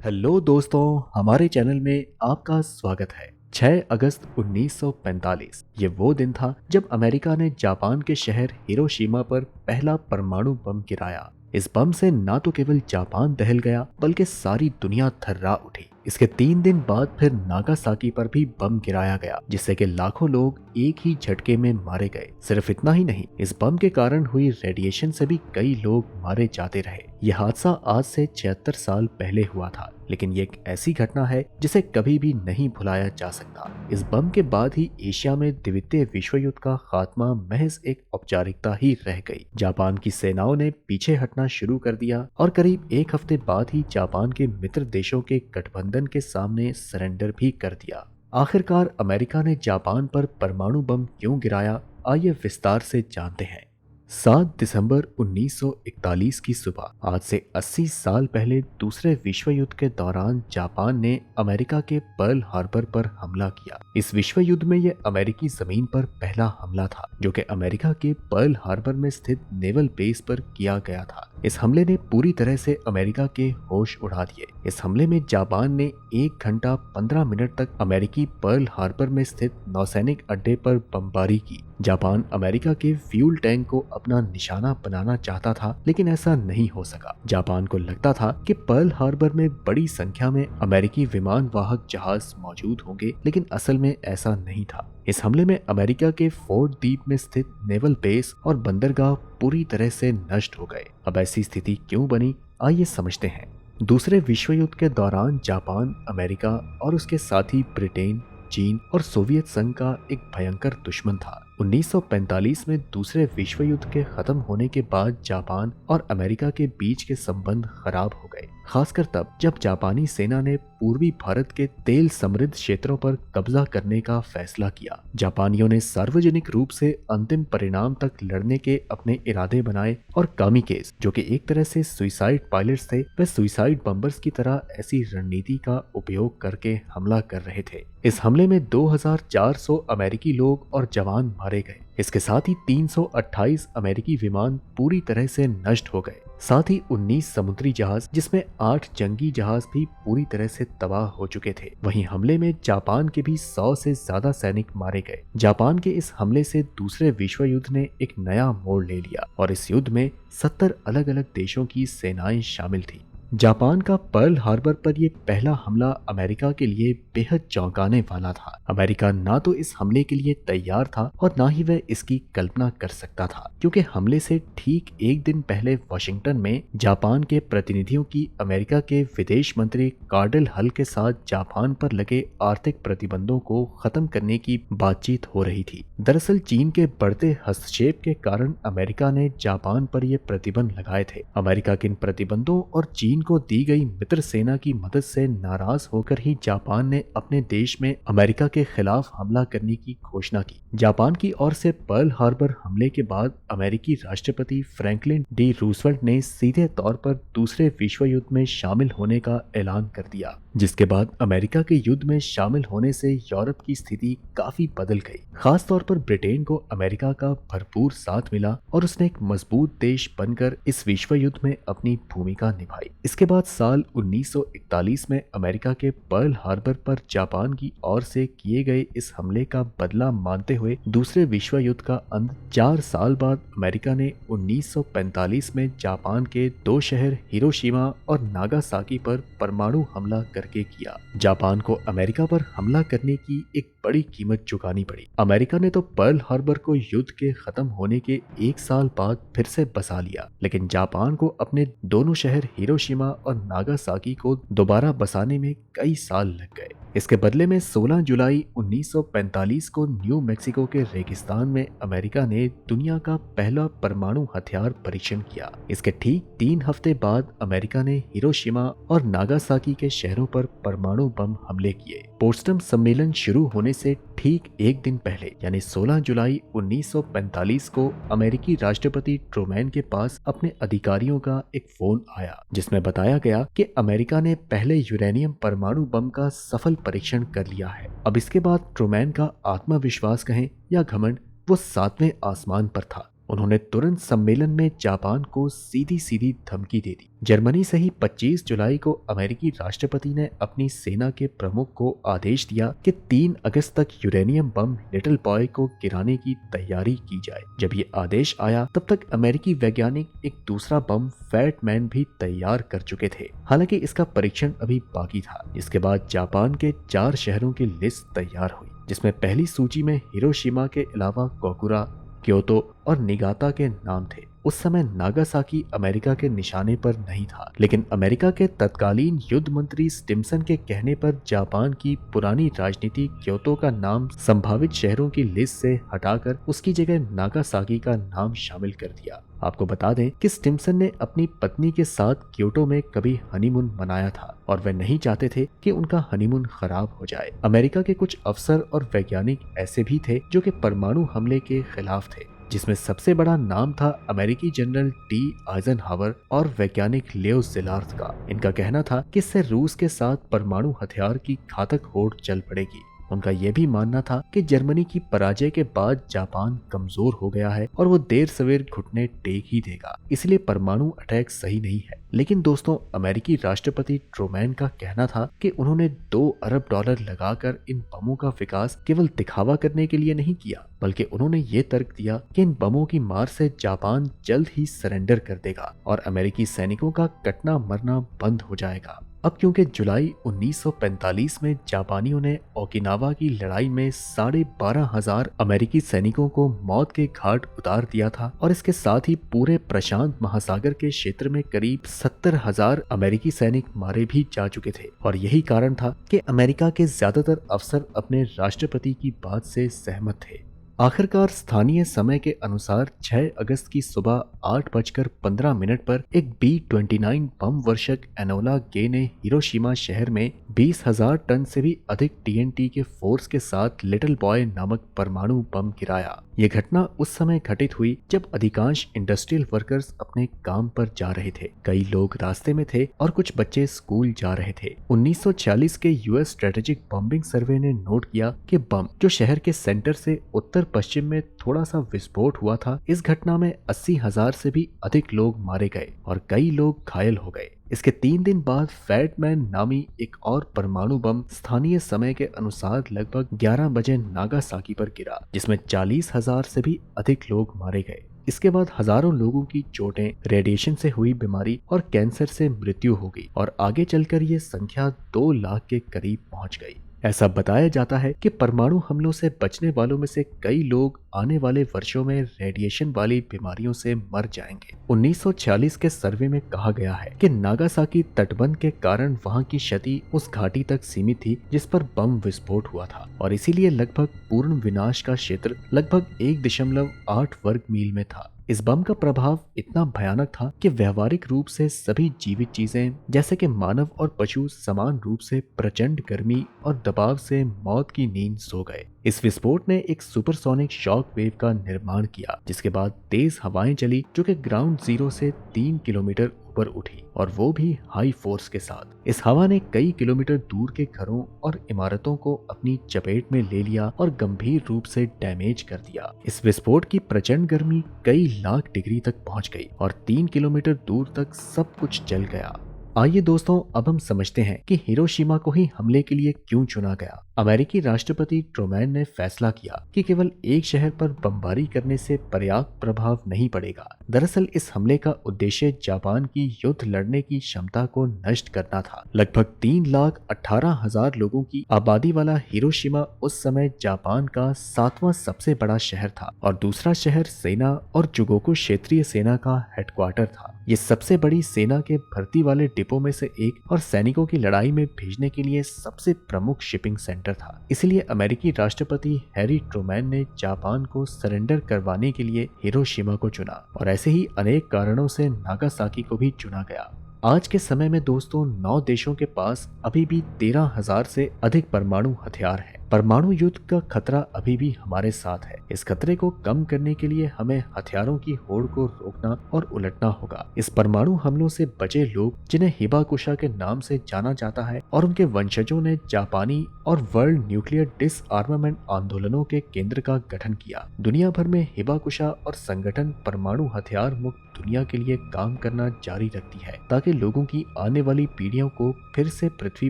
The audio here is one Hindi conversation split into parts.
हेलो दोस्तों, हमारे चैनल में आपका स्वागत है। 6 अगस्त 1945 ये वो दिन था जब अमेरिका ने जापान के शहर हिरोशिमा पर पहला परमाणु बम गिराया। इस बम से ना तो केवल जापान दहल गया बल्कि सारी दुनिया थर्रा उठी। इसके 3 दिन बाद फिर नागासाकी पर भी बम गिराया गया, जिससे कि लाखों लोग एक ही झटके में मारे गए। सिर्फ इतना ही नहीं, इस बम के कारण हुई रेडिएशन से भी कई लोग मारे जाते रहे। यह हादसा आज से 76 साल पहले हुआ था, लेकिन ये एक ऐसी घटना है जिसे कभी भी नहीं भुलाया जा सकता। इस बम के बाद ही एशिया में द्वितीय विश्व युद्ध का खात्मा महज एक औपचारिकता ही रह गई। जापान की सेनाओं ने पीछे हटना शुरू कर दिया और करीब एक हफ्ते बाद ही जापान के मित्र देशों के गठबंधन के सामने सरेंडर भी कर दिया। आखिरकार अमेरिका ने जापान पर परमाणु बम क्यों गिराया, आइए विस्तार से जानते हैं। 7 दिसंबर 1941 की सुबह, आज से 80 साल पहले दूसरे विश्व युद्ध के दौरान जापान ने अमेरिका के पर्ल हार्बर पर हमला किया। इस विश्व युद्ध में यह अमेरिकी जमीन पर पहला हमला था, जो कि अमेरिका के पर्ल हार्बर में स्थित नेवल बेस पर किया गया था। इस हमले ने पूरी तरह से अमेरिका के होश उड़ा दिए। इस हमले में जापान ने 1 घंटा 15 मिनट तक अमेरिकी पर्ल हार्बर में स्थित नौसैनिक अड्डे पर बमबारी की। जापान अमेरिका के फ्यूल टैंक को अपना निशाना बनाना चाहता था, लेकिन ऐसा नहीं हो सका। जापान को लगता था कि पर्ल हार्बर में बड़ी संख्या में अमेरिकी विमान वाहक जहाज मौजूद होंगे, लेकिन असल में ऐसा नहीं था। इस हमले में अमेरिका के फोर्ट द्वीप में स्थित नेवल बेस और बंदरगाह पूरी तरह से नष्ट हो गए। अब ऐसी स्थिति क्यों बनी, आइए समझते हैं। दूसरे विश्व युद्ध के दौरान जापान अमेरिका और उसके साथी ब्रिटेन, चीन और सोवियत संघ का एक भयंकर दुश्मन था। 1945 में दूसरे विश्व युद्ध के खत्म होने के बाद जापान और अमेरिका के बीच के संबंध खराब हो गए, खासकर तब जब जापानी सेना ने पूर्वी भारत के तेल समृद्ध क्षेत्रों पर कब्जा करने का फैसला किया। जापानियों ने सार्वजनिक रूप से अंतिम परिणाम तक लड़ने के अपने इरादे बनाए और कामिकेज, जो कि एक तरह से सुइसाइड पायलट्स थे, वे सुइसाइड बम्बर्स की तरह ऐसी रणनीति का उपयोग करके हमला कर रहे थे। इस हमले में 2400 अमेरिकी लोग और जवान मारे गए। इसके साथ ही 328 अमेरिकी विमान पूरी तरह से नष्ट हो गए। साथ ही 19 समुद्री जहाज, जिसमें 8 जंगी जहाज भी पूरी तरह से तबाह हो चुके थे। वहीं हमले में जापान के भी 100 से ज्यादा सैनिक मारे गए। जापान के इस हमले से दूसरे विश्व युद्ध ने एक नया मोड़ ले लिया और इस युद्ध में 70 अलग अलग देशों की सेनाएं शामिल थी। जापान का पर्ल हार्बर पर यह पहला हमला अमेरिका के लिए बेहद चौंकाने वाला था। अमेरिका ना तो इस हमले के लिए तैयार था और ना ही वह इसकी कल्पना कर सकता था, क्योंकि हमले से ठीक एक दिन पहले वाशिंगटन में जापान के प्रतिनिधियों की अमेरिका के विदेश मंत्री कार्डिनल हल के साथ जापान पर लगे आर्थिक प्रतिबंधों को खत्म करने की बातचीत हो रही थी। दरअसल चीन के बढ़ते हस्तक्षेप के कारण अमेरिका ने जापान पर यह प्रतिबंध लगाए थे। अमेरिका के इन प्रतिबंधों और चीन को दी गई मित्र सेना की मदद से नाराज होकर ही जापान ने अपने देश में अमेरिका के खिलाफ हमला करने की घोषणा की। जापान की ओर से पर्ल हार्बर हमले के बाद अमेरिकी राष्ट्रपति फ्रैंकलिन डी रूजवेल्ट ने सीधे तौर पर दूसरे विश्व युद्ध में शामिल होने का ऐलान कर दिया, जिसके बाद अमेरिका के युद्ध में शामिल होने से यूरोप की स्थिति काफी बदल गई। खास तौर पर ब्रिटेन को अमेरिका का भरपूर साथ मिला और उसने एक मजबूत देश बनकर इस विश्व युद्ध में अपनी भूमिका निभाई। इसके बाद साल 1941 में अमेरिका के पर्ल हार्बर पर जापान की ओर से किए गए इस हमले का बदला मानते हुए दूसरे विश्व युद्ध का अंत 4 साल बाद अमेरिका ने 1945 में जापान के 2 शहर हिरोशिमा और नागासाकी पर परमाणु हमला करके किया। जापान को अमेरिका पर हमला करने की एक बड़ी कीमत चुकानी पड़ी। अमेरिका ने तो पर्ल हार्बर को युद्ध के खत्म होने के 1 साल बाद फिर से बसा लिया, लेकिन जापान को अपने दोनों शहर हिरोशिमा और नागासाकी को दोबारा बसाने में कई साल लग गए। इसके बदले में 16 जुलाई 1945 को न्यू मैक्सिको के रेगिस्तान में अमेरिका ने दुनिया का पहला परमाणु हथियार परीक्षण किया। इसके ठीक 3 हफ्ते बाद अमेरिका ने हिरोशिमा और नागासाकी के शहरों पर परमाणु बम हमले किए। पोट्सडम सम्मेलन शुरू होने से ठीक एक दिन पहले, यानी 16 जुलाई 1945 को अमेरिकी राष्ट्रपति ट्रूमैन के पास अपने अधिकारियों का एक फोन आया, जिसमें बताया गया कि अमेरिका ने पहले यूरेनियम परमाणु बम का सफल परीक्षण कर लिया है। अब इसके बाद ट्रूमैन का आत्मविश्वास कहें या घमंड, वो 7वें आसमान पर था। उन्होंने तुरंत सम्मेलन में जापान को सीधी सीधी धमकी दे दी। जर्मनी से ही 25 जुलाई को अमेरिकी राष्ट्रपति ने अपनी सेना के प्रमुख को आदेश दिया कि 3 अगस्त तक यूरेनियम बम लिटिल बॉय को गिराने की तैयारी की जाए। जब ये आदेश आया तब तक अमेरिकी वैज्ञानिक एक दूसरा बम फैट मैन भी तैयार कर चुके थे। हालांकि इसका परीक्षण अभी बाकी था। इसके बाद जापान के 4 शहरों की लिस्ट तैयार हुई, जिसमें पहली सूची में हिरोशिमा के अलावा कोकुरा, क्योतो और निगाता के नाम थे। उस समय नागासाकी अमेरिका के निशाने पर नहीं था, लेकिन अमेरिका के तत्कालीन युद्ध मंत्री स्टिम्सन के कहने पर जापान की पुरानी राजनीति क्योतो का नाम संभावित शहरों की लिस्ट से हटाकर उसकी जगह नागासाकी का नाम शामिल कर दिया। आपको बता दें कि स्टिम्सन ने अपनी पत्नी के साथ क्योटो में कभी हनीमून मनाया था और वे नहीं चाहते थे कि उनका हनीमून खराब हो जाए। अमेरिका के कुछ अफसर और वैज्ञानिक ऐसे भी थे जो कि परमाणु हमले के खिलाफ थे, जिसमें सबसे बड़ा नाम था अमेरिकी जनरल टी आइजनहावर और वैज्ञानिक लियो ज़िलार्ड का। इनका कहना था कि इससे रूस के साथ परमाणु हथियार की घातक होड़ चल पड़ेगी। उनका यह भी मानना था कि जर्मनी की पराजय के बाद जापान कमजोर हो गया है और वो देर सवेर घुटने टेक ही देगा, इसलिए परमाणु अटैक सही नहीं है। लेकिन दोस्तों, अमेरिकी राष्ट्रपति ट्रूमैन का कहना था कि उन्होंने $2 अरब लगाकर इन बमों का विकास केवल दिखावा करने के लिए नहीं किया, बल्कि उन्होंने ये तर्क दिया कि इन बमों की मार से जापान जल्द ही सरेंडर कर देगा और अमेरिकी सैनिकों का कटना मरना बंद हो जाएगा। अब क्योंकि जुलाई 1945 में जापानियों ने ओकिनावा की लड़ाई में 12,500 अमेरिकी सैनिकों को मौत के घाट उतार दिया था और इसके साथ ही पूरे प्रशांत महासागर के क्षेत्र में करीब 70,000 अमेरिकी सैनिक मारे भी जा चुके थे, और यही कारण था कि अमेरिका के ज्यादातर अफसर अपने राष्ट्रपति की बात से सहमत थे। आखिरकार स्थानीय समय के अनुसार 6 अगस्त की सुबह 8:15 पर एक B-29 बम वर्षक एनोला गे ने हिरोशिमा शहर में 20,000 टन से भी अधिक TNT के फोर्स के साथ लिटिल बॉय नामक परमाणु बम गिराया। यह घटना उस समय घटित हुई जब अधिकांश इंडस्ट्रियल वर्कर्स अपने काम पर जा रहे थे। कई लोग रास्ते में थे और कुछ बच्चे स्कूल जा रहे थे। 1946 के US स्ट्रेटेजिक बॉम्बिंग सर्वे ने नोट किया कि बम जो शहर के सेंटर से उत्तर पश्चिम में थोड़ा सा विस्फोट हुआ था, इस घटना में 80,000 से भी अधिक लोग मारे गए और कई लोग घायल हो गए। इसके 3 दिन बाद फैट मैन नामी एक और परमाणु बम स्थानीय समय के अनुसार लगभग 11 बजे नागासाकी पर गिरा, जिसमें 40,000 से भी अधिक लोग मारे गए। इसके बाद हजारों लोगों की चोटें, रेडिएशन से हुई बीमारी और कैंसर से मृत्यु हो गई और आगे चलकर ये संख्या 2 लाख के करीब पहुंच गई। ऐसा बताया जाता है कि परमाणु हमलों से बचने वालों में से कई लोग आने वाले वर्षों में रेडिएशन वाली बीमारियों से मर जाएंगे। 1946 के सर्वे में कहा गया है कि नागासाकी तटबंध के कारण वहां की क्षति उस घाटी तक सीमित थी जिस पर बम विस्फोट हुआ था, और इसीलिए लगभग पूर्ण विनाश का क्षेत्र लगभग 1.8 वर्ग मील में था। इस बम का प्रभाव इतना भयानक था कि व्यवहारिक रूप से सभी जीवित चीजें जैसे कि मानव और पशु समान रूप से प्रचंड गर्मी और दबाव से मौत की नींद सो गए। इस विस्फोट ने एक सुपरसोनिक शॉक वेव का निर्माण किया, जिसके बाद तेज हवाएं चली जो कि ग्राउंड जीरो से 3 किलोमीटर ऊपर उठी, और वो भी हाई फोर्स के साथ। इस हवा ने कई किलोमीटर दूर के घरों और इमारतों को अपनी चपेट में ले लिया और गंभीर रूप से डैमेज कर दिया। इस विस्फोट की प्रचंड गर्मी कई लाख डिग्री तक पहुंच गई और 3 किलोमीटर दूर तक सब कुछ जल गया। आइए दोस्तों, अब हम समझते हैं कि हिरोशिमा को ही हमले के लिए क्यों चुना गया। अमेरिकी राष्ट्रपति ट्रूमैन ने फैसला किया कि केवल एक शहर पर बमबारी करने से पर्याप्त प्रभाव नहीं पड़ेगा। दरअसल इस हमले का उद्देश्य जापान की युद्ध लड़ने की क्षमता को नष्ट करना था। लगभग 3,18,000 लोगों की आबादी वाला हिरोशिमा उस समय जापान का 7वां सबसे बड़ा शहर था और दूसरा शहर सेना और जुगोकू क्षेत्रीय सेना का हेडक्वार्टर था। ये सबसे बड़ी सेना के भर्ती वाले डिपो में से एक और सैनिकों की लड़ाई में भेजने के लिए सबसे प्रमुख शिपिंग सेंटर था। इसलिए अमेरिकी राष्ट्रपति हैरी ट्रूमैन ने जापान को सरेंडर करवाने के लिए हिरोशिमा को चुना, और ऐसे ही अनेक कारणों से नागासाकी को भी चुना गया। आज के समय में दोस्तों 9 देशों के पास अभी भी 13,000 से अधिक परमाणु हथियार हैं। परमाणु युद्ध का खतरा अभी भी हमारे साथ है। इस खतरे को कम करने के लिए हमें हथियारों की होड़ को रोकना और उलटना होगा। इस परमाणु हमलों से बचे लोग, जिन्हें हिबाकुशा के नाम से जाना जाता है, और उनके वंशजों ने जापानी और वर्ल्ड न्यूक्लियर डिसआर्मामेंट आंदोलनों के केंद्र का गठन किया। दुनिया भर में हिबाकुशा और संगठन परमाणु हथियार मुक्त दुनिया के लिए काम करना जारी रखती है, ताकि लोगों की आने वाली पीढ़ियों को फिर से पृथ्वी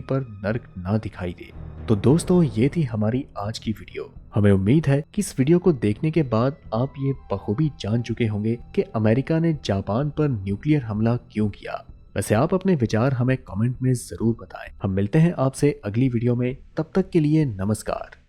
पर नर्क ना दिखाई दे। तो दोस्तों, ये थी हमारी आज की वीडियो। हमें उम्मीद है कि इस वीडियो को देखने के बाद आप ये बखूबी जान चुके होंगे कि अमेरिका ने जापान पर न्यूक्लियर हमला क्यों किया। वैसे आप अपने विचार हमें कमेंट में जरूर बताएं। हम मिलते हैं आपसे अगली वीडियो में, तब तक के लिए नमस्कार।